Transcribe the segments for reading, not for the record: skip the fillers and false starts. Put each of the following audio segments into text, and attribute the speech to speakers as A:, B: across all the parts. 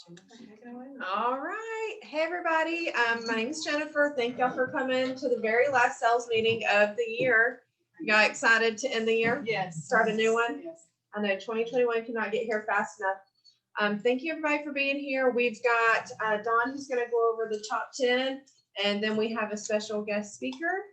A: All right. Hey, everybody. My name is Jennifer. Thank y'all for coming to the very last sales meeting of the year. Y'all excited to end the year?
B: Yes.
A: Start a new one?
B: Yes.
A: I know 2021 cannot get here fast enough. Thank you, everybody, for being here. We've got Dawn, who's going to go over the top 10, and then we have a special guest speaker.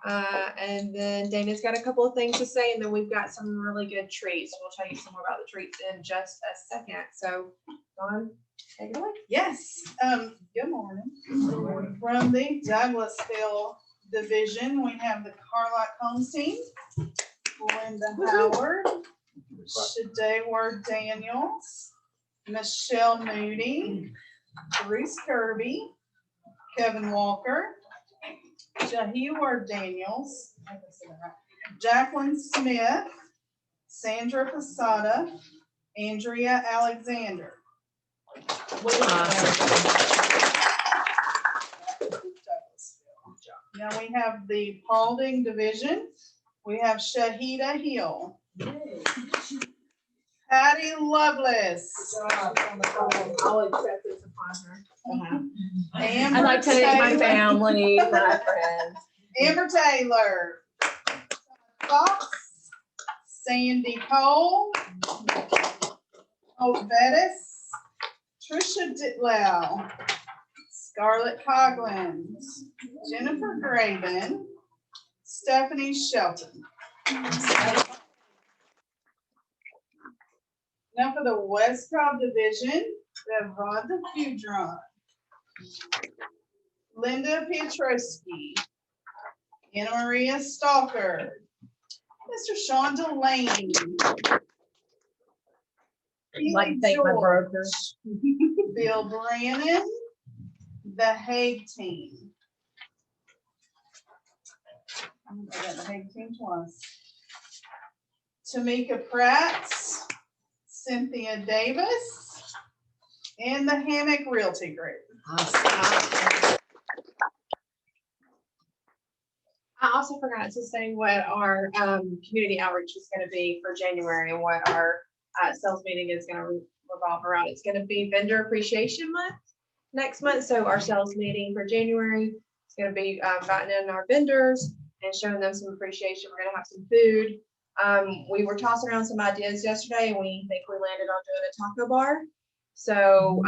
A: And then Dana's got a couple of things to say, and then we've got some really good treats. We'll tell you some more about the treats in just a second. So, Dawn, take it away.
B: Yes. Good morning. From the Douglasville Division, we have the Carlock Homes team, Linda Howard, Shadaward Daniels, Michelle Moody, Reese Kirby, Kevin Walker, Jaheward Daniels, Jacqueline Smith, Sandra Posada, Andrea Alexander. Now we have the Paulding Division. We have Shahida Hill, Patty Lovelace,
A: I'll accept this upon her.
C: I like to name my family, my friends.
B: Amber Taylor, Fox, Sandy Cole, Hope Bettis, Trisha Ditlow, Scarlett Coughlin, Jennifer Graven, Stephanie Shelton. Now for the West Cobb Division, we have Rhonda Fudron, Linda Pietrowski, Anna Maria Stalker, Mr. Sean Delaney.
C: I'd like to thank my broker.
B: Bill Brannon, the Hague team. I got the Hague team twice. Tamika Pratt, Cynthia Davis, and the Hammock Realty Group.
A: Awesome. I also forgot to say what our community outreach is going to be for January and what our sales meeting is going to revolve around. It's going to be Vendor Appreciation Month next month. So our sales meeting for January is going to be inviting in our vendors and showing them some appreciation. We're going to have some food. We were tossing around some ideas yesterday, and we think we landed on doing a taco bar. So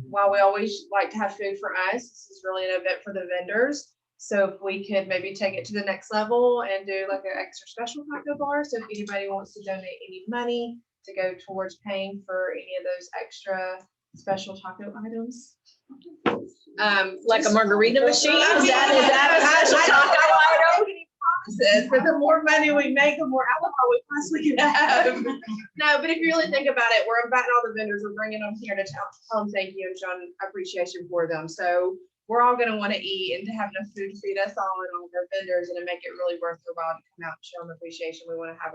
A: while we always like to have food for us, this is really an event for the vendors. So if we could maybe take it to the next level and do like an extra special taco bar. So if anybody wants to donate any money to go towards paying for any of those extra special taco items.
C: Like a margarita machine? Is that a special taco
A: I don't make any promises, but the more money we make, the more alcohol we possibly can have. No, but if you really think about it, we're inviting all the vendors, we're bringing them here to tell them thank you and showing appreciation for them. So we're all going to want to eat and to have enough food to feed us all and all of our vendors, and to make it really worth their while to come out and show them appreciation. We want to have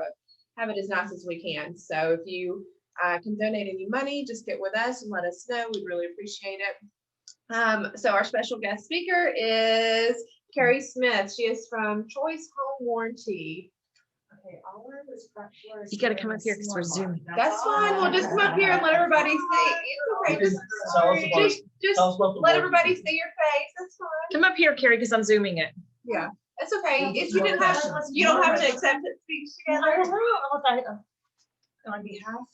A: it as nice as we can. So if you can donate any money, just get with us and let us know. We'd really appreciate it. So our special guest speaker is Kerri Smith. She is from Choice Home Warranty. Okay,
C: You got to come up here because we're zooming.
A: That's fine. We'll just come up here and let everybody see. It's okay. Just let everybody see your face. That's fine.
C: Come up here, Kerri, because I'm zooming it.
A: Yeah, it's okay. If you didn't have, you don't have to accept it. Speak together.
D: On behalf of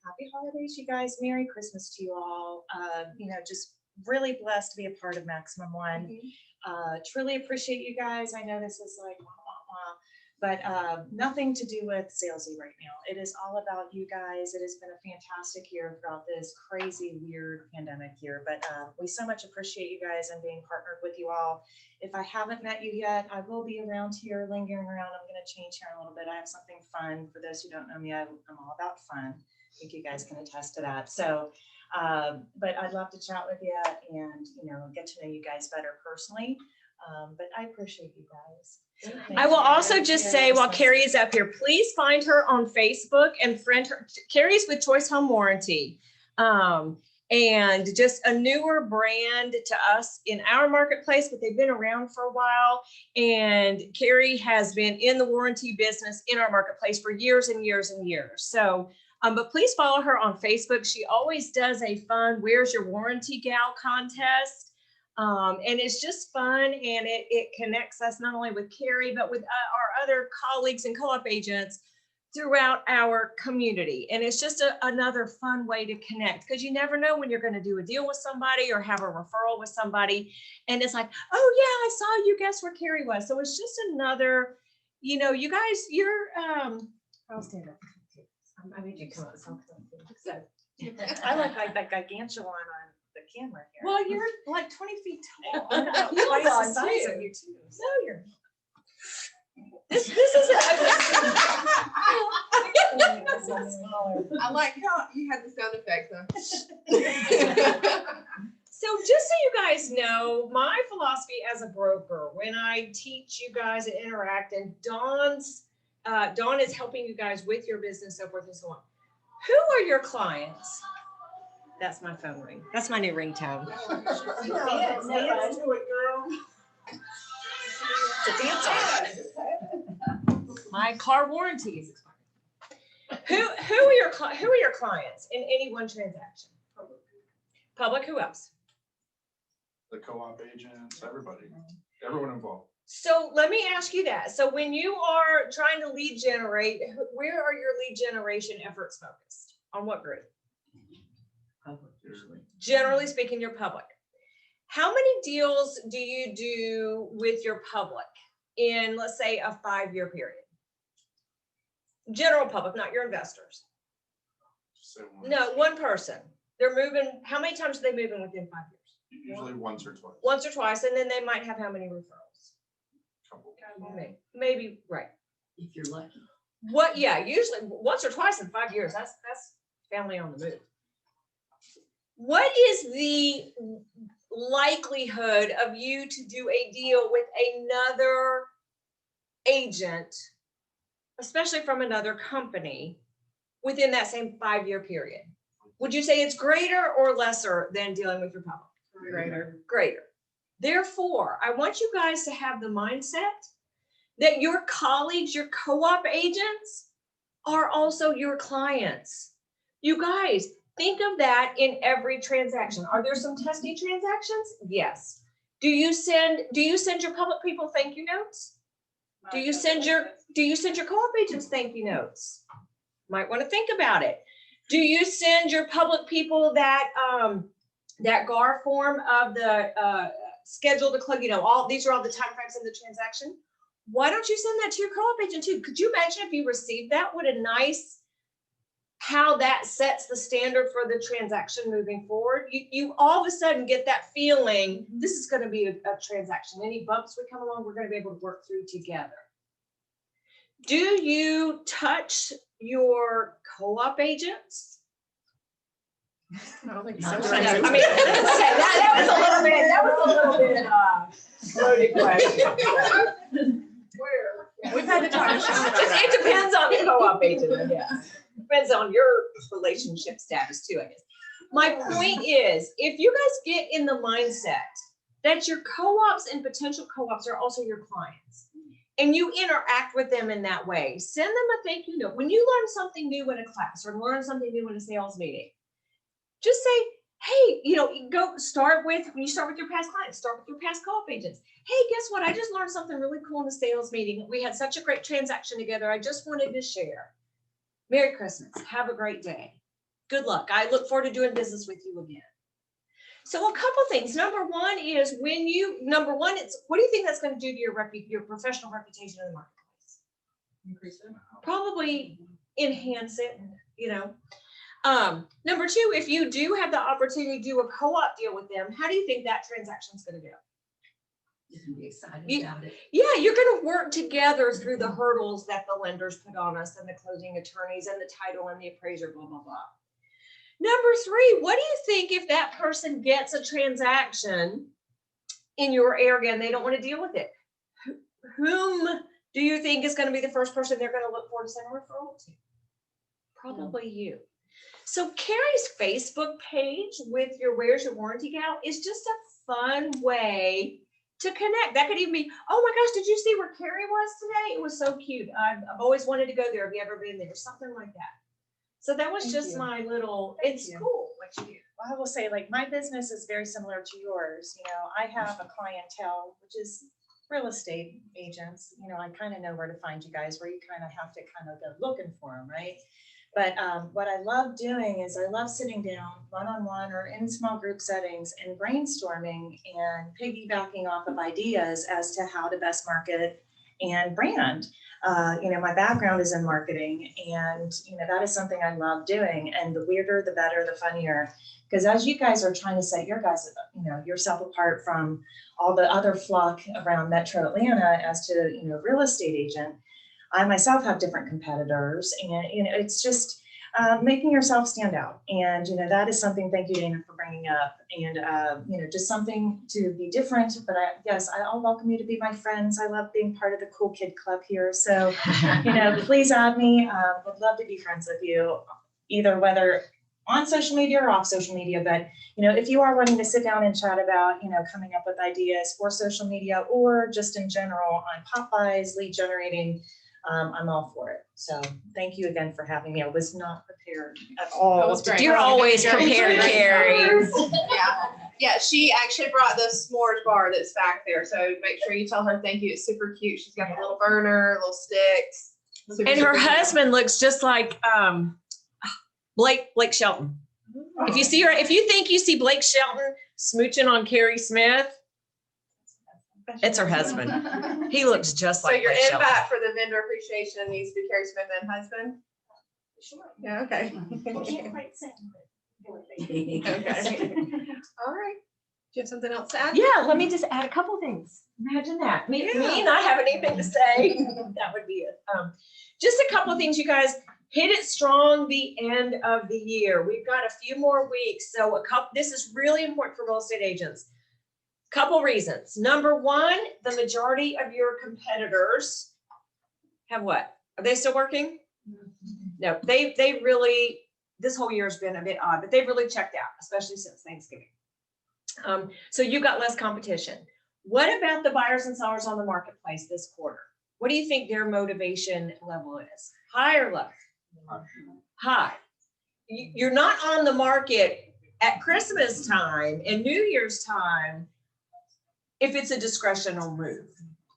D: happy holidays, you guys. Merry Christmas to you all. Just really blessed to be a part of Maximum One. Truly appreciate you guys. I know this is like but nothing to do with salesy right now. It is all about you guys. It has been a fantastic year throughout this crazy, weird pandemic year, but we so much appreciate you guys and being partnered with you all. If I haven't met you yet, I will be around here, lingering around. I'm going to change here in a little bit. I have something fun. For those who don't know me, I'm all about fun. I think you guys can attest to that. So, but I'd love to chat with you and, get to know you guys better personally. But I appreciate you guys.
C: I will also just say, while Kerri is up here, please find her on Facebook and friend her. Kerri's with Choice Home Warranty. And just a newer brand to us in our marketplace, but they've been around for a while. And Kerri has been in the warranty business in our marketplace for years and years and years. So But please follow her on Facebook. She always does a fun Where's Your Warranty Gal contest. And it's just fun, and it connects us not only with Kerri, but with our other colleagues and co-op agents throughout our community. And it's just another fun way to connect, because you never know when you're going to do a deal with somebody or have a referral with somebody. And it's like, oh yeah, I saw you, guess where Kerri was. So it's just another, you know, you guys, you're, I'll stand up. I made you come up with something. So
D: I like that gargantuan on the camera here.
C: well, you're like 20 feet tall.
D: I'm about
C: You
D: twice
C: are
D: the size
C: too.
D: of you too.
C: No, you're. This is
A: I like how you had the sound effects.
C: So just so you guys know, my philosophy as a broker, when I teach you guys and interact, and Dawn is helping you guys with your business, so forth and so on. Who are your clients? That's my phone ring. That's my new ringtone.
B: Dance to it, girl.
D: It's a dance off.
C: My car warranty is expired. Who are your clients in any one transaction? Public. Who else?
E: The co-op agents, everyone involved.
C: So let me ask you that. So when you are trying to lead generate, where are your lead generation efforts focused? On what group? Generally speaking, your public. How many deals do you do with your public in, let's say, a 5-year period? General public, not your investors.
E: So
C: No, one person. They're moving. How many times are they moving within 5 years?
E: usually once or twice.
C: Once or twice, and then they might have how many referrals?
E: Couple.
C: Maybe right.
F: If you're lucky.
C: What? Yeah, usually once or twice in 5 years. That's family on the move. What is the likelihood of you to do a deal with another agent, especially from another company, within that same 5-year period? Would you say it's greater or lesser than dealing with your public? Greater. Therefore, I want you guys to have the mindset that your colleagues, your co-op agents, are also your clients. You guys, think of that in every transaction. Are there some testy transactions? Yes. Do you send your public people thank you notes? Do you send your co-op agents thank you notes? Might want to think about it. Do you send your public people that GAR form of the schedule to close? You know, these are all the time frames in the transaction. Why don't you send that to your co-op agent too? Could you imagine if you received that? What a nice, how that sets the standard for the transaction moving forward. You all of a sudden get that feeling, this is going to be a transaction. Any bumps we come along, we're going to be able to work through together. Do you touch your co-op agents?
F: I don't think so.
C: I mean, that was a little bit loaded question.
D: We've had to talk to Sean about that.
C: It depends on the co-op agent, I guess. Depends on your relationship status too, I guess. My point is, if you guys get in the mindset that your co-ops and potential co-ops are also your clients, and you interact with them in that way, send them a thank you note. When you learn something new in a class or learn something new in a sales meeting, just say, hey, you know, go start with, when you start with your past clients, start with your past co-op agents. Hey, guess what? I just learned something really cool in the sales meeting. We had such a great transaction together. I just wanted to share. Merry Christmas. Have a great day. Good luck. I look forward to doing business with you again. So a couple things. Number one, it's what do you think that's going to do to your professional reputation in the marketplace?
F: Increase it.
C: Probably enhance it, you know. Number two, if you do have the opportunity to do a co-op deal with them, how do you think that transaction is going to go?
F: You can be excited about it.
C: Yeah, you're going to work together through the hurdles that the lenders put on us and the closing attorneys and the title and the appraiser, blah, blah, blah. Number three, what do you think if that person gets a transaction in your area and they don't want to deal with it? Whom do you think is going to be the first person they're going to look for to send a referral to? Probably you. So Kerri's Facebook page with your Where's Your Warranty Gal is just a fun way to connect. That could even be, oh my gosh, did you see where Kerri was today? It was so cute. I've always wanted to go there. Have you ever been there? Something like that. So that was
B: Thank
C: just
B: you.
C: my little,
D: Thank
C: it's
D: you.
C: cool what you do.
D: I will say, like, my business is very similar to yours. You know, I have a clientele, which is real estate agents. You know, I kind of know where to find you guys, where you kind of have to kind of go looking for them, right? But what I love doing is I love sitting down one-on-one or in small group settings and brainstorming and piggybacking off of ideas as to how to best market and brand. You know, my background is in marketing, and, you know, that is something I love doing. And the weirder, the better, the funnier. Because as you guys are trying to set your guys, you know, yourself apart from all the other flock around Metro Atlanta as to, you know, real estate agent, I myself have different competitors, and, you know, it's just making yourself stand out. And, you know, that is something, thank you, Dana, for bringing up. And, you know, just something to be different. But yes, I'll welcome you to be my friends. I love being part of the cool kid club here. So, you know, please add me. Would love to be friends with you, either whether on social media or off social media. But, you know, if you are wanting to sit down and chat about, you know, coming up with ideas for social media or just in general on pop-bys, lead generating, I'm all for it. So thank you again for having me. I was not prepared at all.
A: That was great.
C: You're always
A: Great.
C: prepared, Kerri.
A: Yeah, yeah, she actually brought the s'mores bar that's back there, so make sure you tell her thank you. It's super cute. She's got the little burner, little sticks. Super,
C: And her
A: super cute.
C: husband looks just like Blake Shelton. If you see her, if you think you see Blake Shelton smooching on Kerri Smith, it's her husband. He looks just
A: So
C: like
A: your
C: Blake Shelton.
A: invite for the vendor appreciation needs to be Kerri Smith and husband?
F: Sure.
A: Yeah, okay.
F: Can't quite say, but
A: Okay. All right. Do you have something else to add?
C: Yeah, let me just add a couple things. Imagine that. Me not having anything to say. That would be it. Just a couple of things, you guys. Hit it strong the end of the year. We've got a few more weeks. So this is really important for real estate agents. Couple reasons. Number one, the majority of your competitors have what? Are they still working? No, they really, this whole year has been a bit odd, but they've really checked out, especially since Thanksgiving. So you've got less competition. What about the buyers and sellers on the marketplace this quarter? What do you think their motivation level is? High or low? High. You're not on the market at Christmas time and New Year's time if it's a discretional move.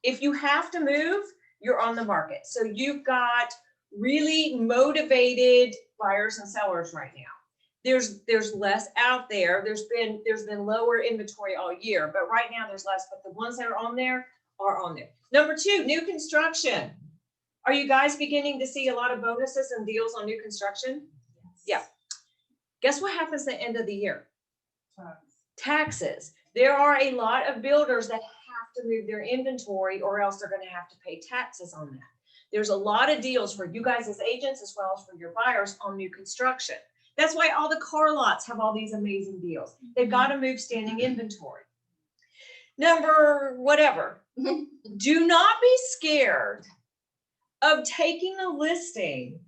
C: If you have to move, you're on the market. So you've got really motivated buyers and sellers right now. There's less out there. There's been lower inventory all year, but right now there's less, but the ones that are on there are on there. Number two, new construction. Are you guys beginning to see a lot of bonuses and deals on new construction? Yeah. Guess what happens at the end of the year? Taxes. There are a lot of builders that have to move their inventory or else they're going to have to pay taxes on that. There's a lot of deals for you guys as agents as well as for your buyers on new construction. That's why all the car lots have all these amazing deals. They've got to move standing inventory. Number whatever. Do not be scared of taking a listing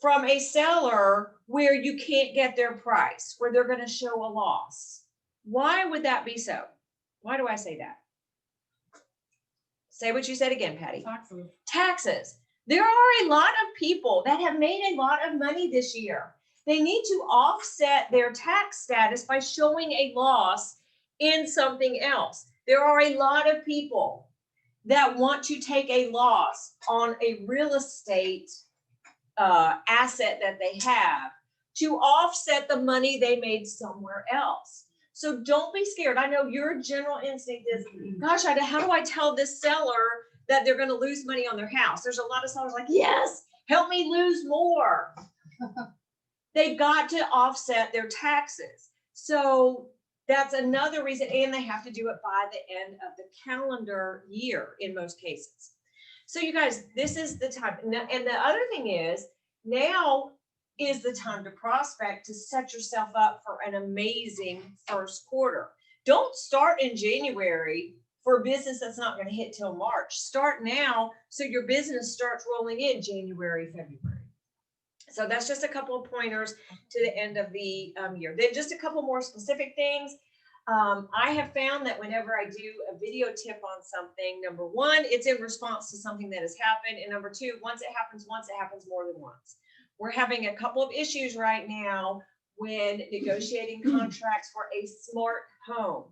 C: from a seller where you can't get their price, where they're going to show a loss. Why would that be so? Why do I say that? Say what you said again, Patty. Taxes. There are a lot of people that have made a lot of money this year. They need to offset their tax status by showing a loss in something else. There are a lot of people that want to take a loss on a real estate asset that they have to offset the money they made somewhere else. So don't be scared. I know your general instinct is, gosh, how do I tell this seller that they're going to lose money on their house? There's a lot of sellers like, yes, help me lose more. They've got to offset their taxes. So that's another reason, and they have to do it by the end of the calendar year in most cases. So you guys, this is the time. And the other thing is, now is the time to prospect, to set yourself up for an amazing first quarter. Don't start in January for a business that's not going to hit till March. Start now so your business starts rolling in January, February. So that's just a couple of pointers to the end of the year. Then just a couple more specific things. I have found that whenever I do a video tip on something, number one, it's in response to something that has happened. And number two, once it happens once, it happens more than once. We're having a couple of issues right now when negotiating contracts for a smart home.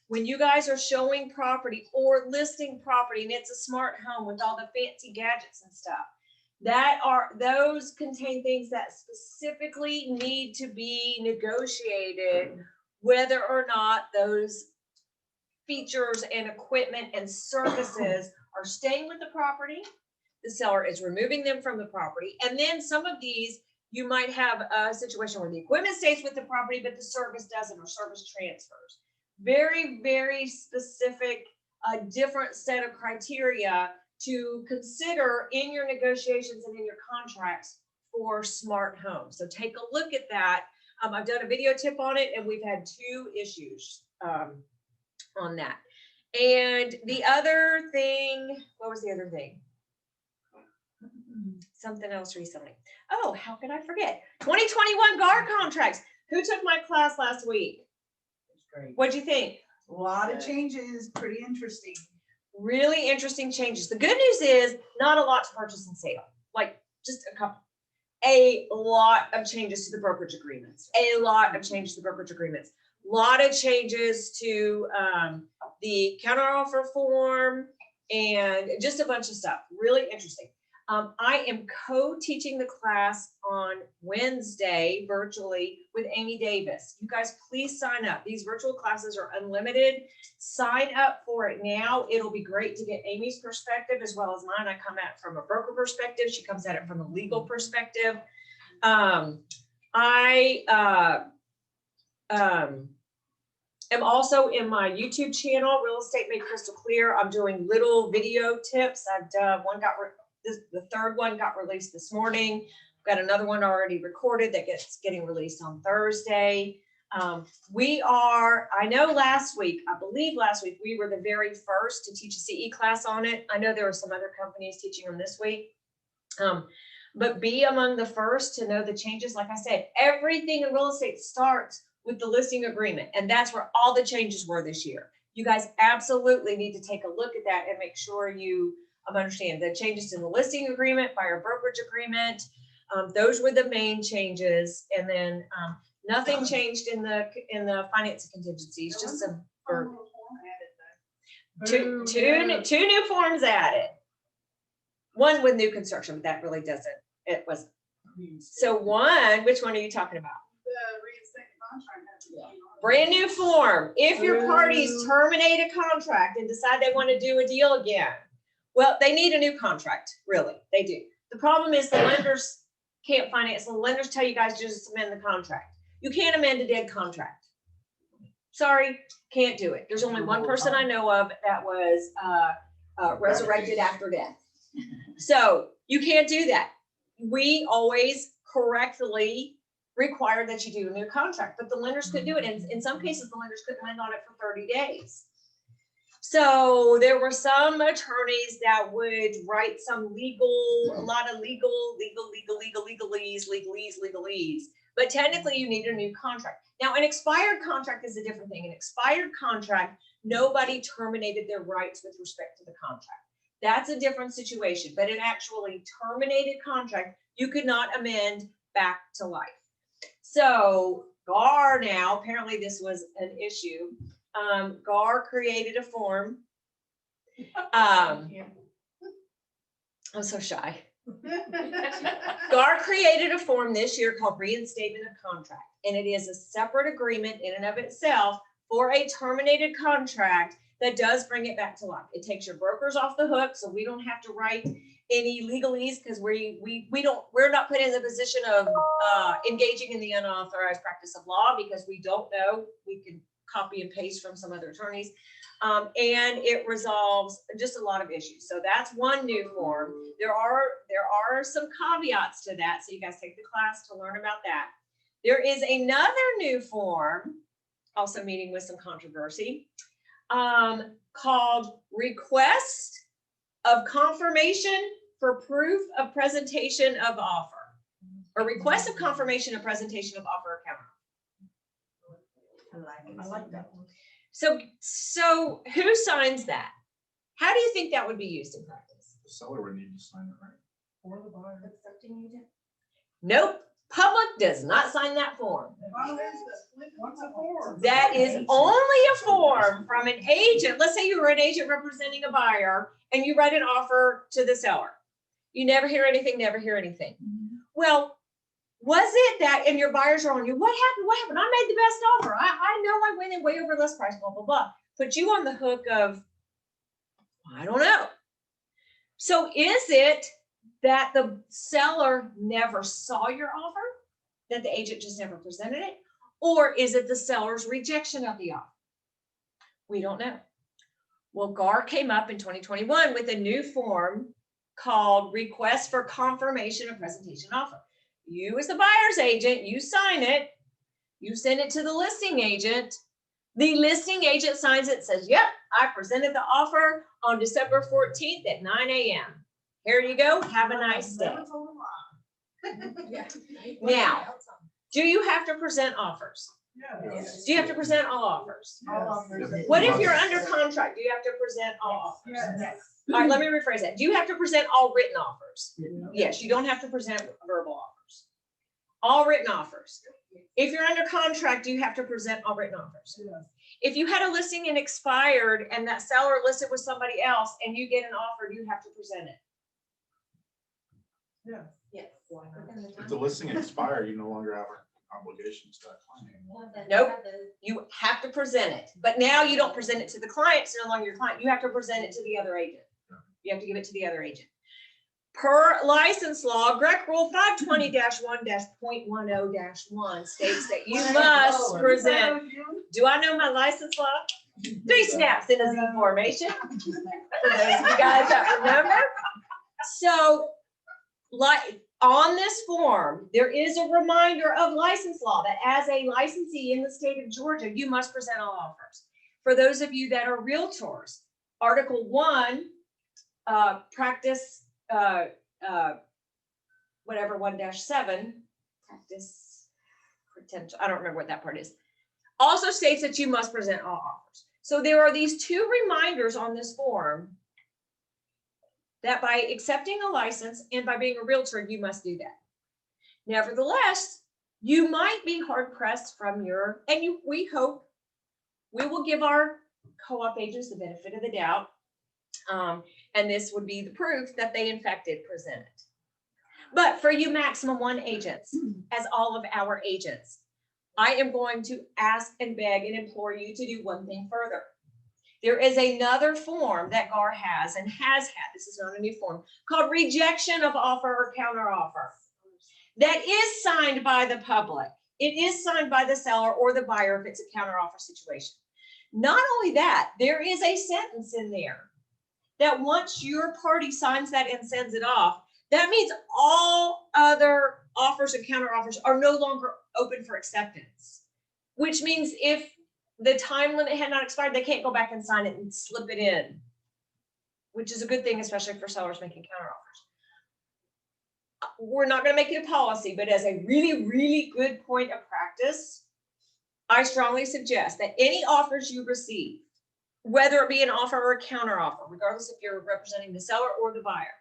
C: When you guys are showing property or listing property and it's a smart home with all the fancy gadgets and stuff, those contain things that specifically need to be negotiated, whether or not those features and equipment and services are staying with the property, the seller is removing them from the property. And then some of these, you might have a situation where the equipment stays with the property, but the service doesn't, or service transfers. Very, very specific, different set of criteria to consider in your negotiations and in your contracts for smart homes. So take a look at that. I've done a video tip on it, and we've had 2 issues on that. And the other thing, what was the other thing? Something else recently. Oh, how could I forget? 2021 GAR contracts. Who took my class last week?
B: Great.
C: What'd you think?
B: A lot of changes, pretty interesting.
C: Really interesting changes. The good news is not a lot to purchase and sale, like just a couple. A lot of changes to the brokerage agreements. A lot of changes to the brokerage agreements. A lot of changes to the counteroffer form and just a bunch of stuff. Really interesting. I am co-teaching the class on Wednesday virtually with Amy Davis. You guys, please sign up. These virtual classes are unlimited. Sign up for it now. It'll be great to get Amy's perspective as well as mine. I come at it from a broker perspective. She comes at it from a legal perspective. am also in my YouTube channel, Real Estate Made Crystal Clear. I'm doing little video tips. I've done one, the third one got released this morning. I've got another one already recorded that getting released on Thursday. I know I believe last week, we were the very first to teach a CE class on it. I know there were some other companies teaching them this week. But be among the first to know the changes. Like I said, everything in real estate starts with the listing agreement, and that's where all the changes were this year. You guys absolutely need to take a look at that and make sure you understand the changes in the listing agreement, buyer brokerage agreement. Those were the main changes, and then nothing changed in the finance contingencies. Just some two new forms added. One with new construction, but that really doesn't. It was so one. Which one are you talking about? Brand new form. If your parties terminate a contract and decide they want to do a deal again, well, they need a new contract. Really, they do. The problem is the lenders can't finance. The lenders tell you guys to just amend the contract. You can't amend a dead contract. Sorry, can't do it. There's only one person I know of that was resurrected after death. So you can't do that. We always correctly require that you do a new contract, but the lenders could do it. And in some cases, the lenders couldn't lend on it for 30 days. So there were some attorneys that would write a lot of legalese. But technically you need a new contract. Now, an expired contract is a different thing. An expired contract, nobody terminated their rights with respect to the contract. That's a different situation, but an actually terminated contract, you could not amend back to life. So GAR now, apparently this was an issue. GAR created a form. I'm so shy. GAR created a form this year called reinstatement of contract, and it is a separate agreement in and of itself for a terminated contract that does bring it back to life. It takes your brokers off the hook, so we don't have to write any legalese because we're not put in the position of engaging in the unauthorized practice of law because we don't know. We can copy and paste from some other attorneys, and it resolves just a lot of issues. So that's one new form. There are some caveats to that, so you guys take the class to learn about that. There is another new form, also meeting with some controversy, called Request of Confirmation for Proof of Presentation of Offer, or Request of Confirmation of Presentation of Offer account.
B: I like that one.
C: So who signs that? How do you think that would be used in practice?
E: The seller would need to sign it, right? Or the buyer.
C: Nope, public does not sign that form.
B: What's a form?
C: That is only a form from an agent. Let's say you were an agent representing a buyer and you write an offer to the seller. You never hear anything, never hear anything. Well, was it that, and your buyers are on you, what happened? What happened? I made the best offer. I know I went in way over list price, blah, blah, blah. Put you on the hook of, I don't know. So is it that the seller never saw your offer, that the agent just never presented it? Or is it the seller's rejection of the offer? We don't know. Well, GAR came up in 2021 with a new form called Request for Confirmation of Presentation Offer. You as the buyer's agent, you sign it, you send it to the listing agent. The listing agent signs it, says, yep, I presented the offer on December 14th at 9 a.m. Here you go. Have a nice day. Now, do you have to present offers?
B: Yes.
C: Do you have to present all offers?
B: All offers.
C: What if you're under contract? Do you have to present all offers?
B: Yes.
C: All right, let me rephrase that. Do you have to present all written offers? Yes, you don't have to present verbal offers. All written offers. If you're under contract, do you have to present all written offers? If you had a listing and expired and that seller listed with somebody else and you get an offer, do you have to present it?
B: Yes.
E: If the listing expired, you no longer have obligations to that client.
C: Nope. You have to present it, but now you don't present it to the client. It's no longer your client. You have to present it to the other agent. You have to give it to the other agent. Per license law, Grec Rule 520-1-.10-1 states that you must present. Do I know my license law? 3 snaps in his information. For those of you guys that remember. So, like on this form, there is a reminder of license law that as a licensee in the state of Georgia, you must present all offers. For those of you that are realtors, Article 1, practice, whatever 1-7, practice potential, I don't remember what that part is, also states that you must present all offers. So there are these 2 reminders on this form that by accepting a license and by being a realtor, you must do that. Nevertheless, you might be hard pressed from your, and we hope we will give our co-op agents the benefit of the doubt. And this would be the proof that they in fact did present it. But for you maximum 1 agents, as all of our agents, I am going to ask and beg and implore you to do one thing further. There is another form that GAR has and has had, this is not a new form, called rejection of offer or counter offer. That is signed by the public. It is signed by the seller or the buyer if it's a counter offer situation. Not only that, there is a sentence in there that once your party signs that and sends it off, that means all other offers and counter offers are no longer open for acceptance, which means if the time limit had not expired, they can't go back and sign it and slip it in, which is a good thing, especially for sellers making counter offers. We're not going to make it a policy, but as a really, really good point of practice, I strongly suggest that any offers you receive, whether it be an offer or a counter offer, regardless if you're representing the seller or the buyer,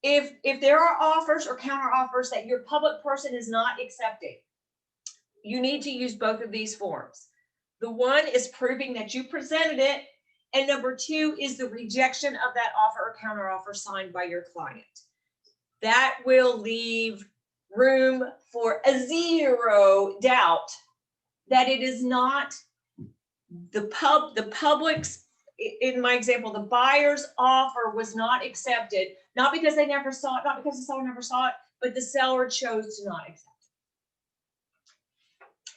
C: if there are offers or counter offers that your public person is not accepting, you need to use both of these forms. The one is proving that you presented it, and number 2 is the rejection of that offer or counter offer signed by your client. That will leave room for a 0 doubt that it is not the public's, in my example, the buyer's offer was not accepted, not because they never saw it, not because the seller never saw it, but the seller chose to not accept it.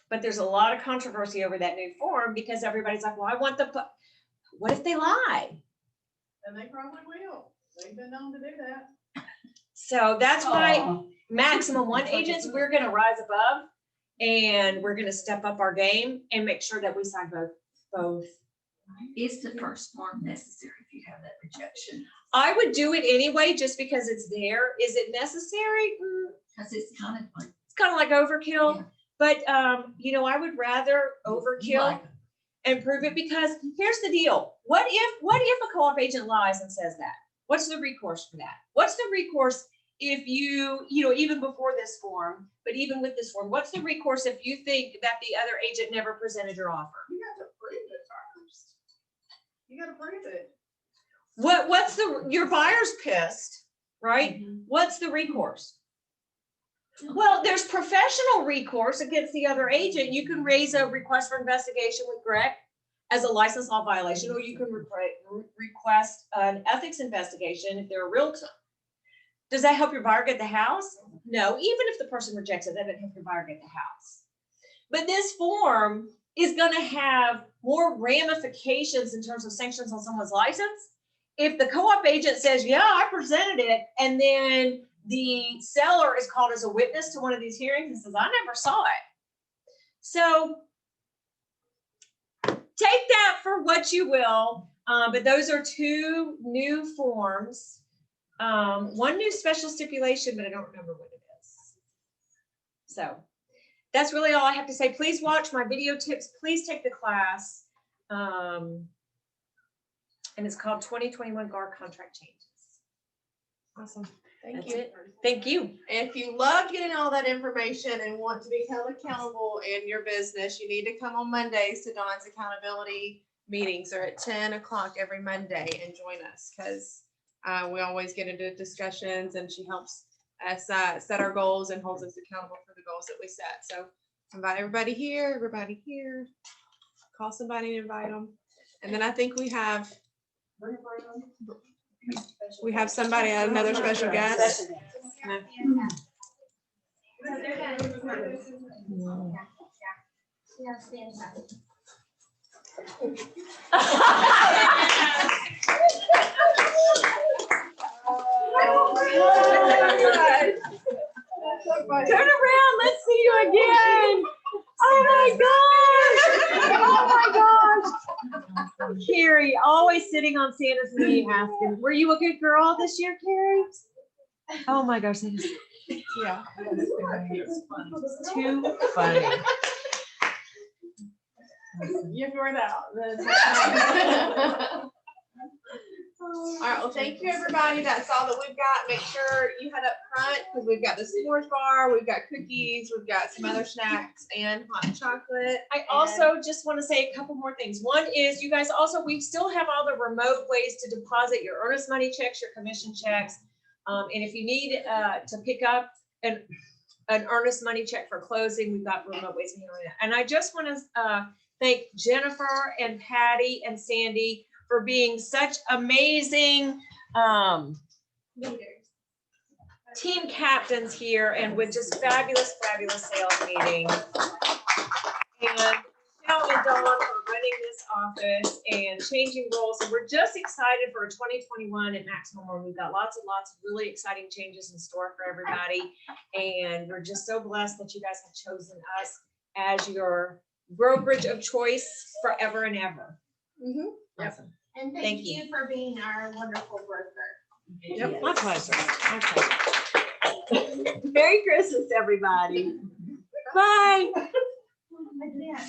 C: But there's a lot of controversy over that new form because everybody's like, well, I want what if they lie?
B: And they probably will. They've been known to do that.
C: So that's why maximum 1 agents, we're going to rise above and we're going to step up our game and make sure that we sign both.
F: Is the first form necessary if you have that rejection?
C: I would do it anyway, just because it's there. Is it necessary?
F: Because it's kind of like.
C: It's kind of like overkill,
F: Yeah.
C: but you know, I would rather overkill and prove it, because here's the deal. What if a co-op agent lies and says that? What's the recourse for that? What's the recourse if you know, even before this form, but even with this form, what's the recourse if you think that the other agent never presented your offer?
A: You got to prove it first. You gotta prove it.
C: What's your buyer's pissed, right? What's the recourse? Well, there's professional recourse against the other agent. You can raise a request for investigation with Greg as a licensed law violation, or you can request an ethics investigation if they're a realtor. Does that help your buyer get the house? No, even if the person rejects it, that doesn't help your buyer get the house. But this form is gonna have more ramifications in terms of sanctions on someone's license. If the co-op agent says, yeah, I presented it, and then the seller is called as a witness to one of these hearings and says, I never saw it. So take that for what you will, but those are two new forms. One new special stipulation, but I don't remember what it is. So that's really all I have to say. Please watch my video tips. Please take the class. And it's called 2021 GAR Contract Changes.
A: Awesome. Thank
C: That's
A: you.
C: it. Thank you.
A: If you love getting all that information and want to be held accountable in your business, you need to come on Mondays to Dawn's accountability meetings. They're at 10 o'clock every Monday, and join us because we always get into discussions and she helps us set our goals and holds us accountable for the goals that we set. So invite everybody here, call somebody and invite them. And then I think we have somebody, another special guest.
C: Turn around, let's see you again. Oh my gosh. Kerri, always sitting on Santa's knee asking, were you a good girl this year, Kerri? Oh my gosh, that is
A: Yeah.
C: too funny.
A: You have to wear that. All right, well, thank you, everybody. That's all that we've got. Make sure you head up front because we've got the s'mores bar, we've got cookies, we've got some other snacks and hot chocolate.
C: I also just want to say a couple more things. One is you guys also, we still have all the remote ways to deposit your earnest money checks, your commission checks. And if you need to pick up an earnest money check for closing, we've got remote ways of handling that. And I just want to thank Jennifer and Patty and Sandy for being such amazing team captains here and with just fabulous sales meetings. And Michelle and Dawn for running this office and changing roles. And we're just excited for 2021 at Maximum, where we've got lots of really exciting changes in store for everybody. And we're just so blessed that you guys have chosen us as your brokerage of choice forever and ever.
A: Mm-hmm.
C: Awesome.
G: And thank you for being our wonderful broker.
C: Yep, my pleasure. My pleasure. Merry Christmas, everybody. Bye.
G: I can't.